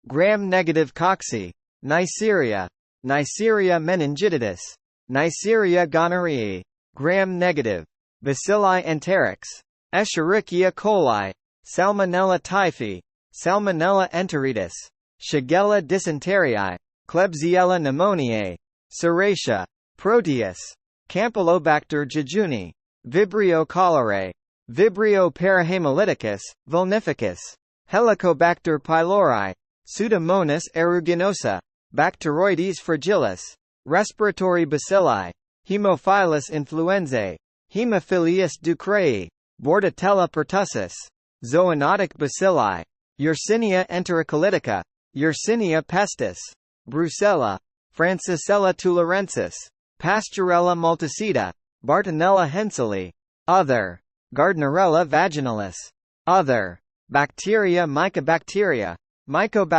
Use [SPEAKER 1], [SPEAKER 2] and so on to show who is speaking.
[SPEAKER 1] gram-negative cocci, Neisseria, Neisseria meningitidis, Neisseria gonorrhoeae, gram-negative, Bacilli enterics, Escherichia coli, Salmonella typhi, Salmonella enteritis, Shigella dysenteriae, Klebsiella pneumoniae, Serratia, Proteus, Campylobacter jejuni, Vibrio cholerae, Vibrio parahemolyticus, vulnificus, Helicobacter pylori, Pseudomonas aeruginosa, Bacteroides fragilis, respiratory bacilli, Haemophilus influenzae, Haemophilus ducreyi, Bordetella pertussis, zoonotic bacilli, Yersinia enterocolytica, Yersinia pestis, Brucella, Francisella tularensis, Pasturella multicida, Bartonella henseli, other, Gardnerella vaginalis, other, bacteria Mycobacteria, Mycobacteria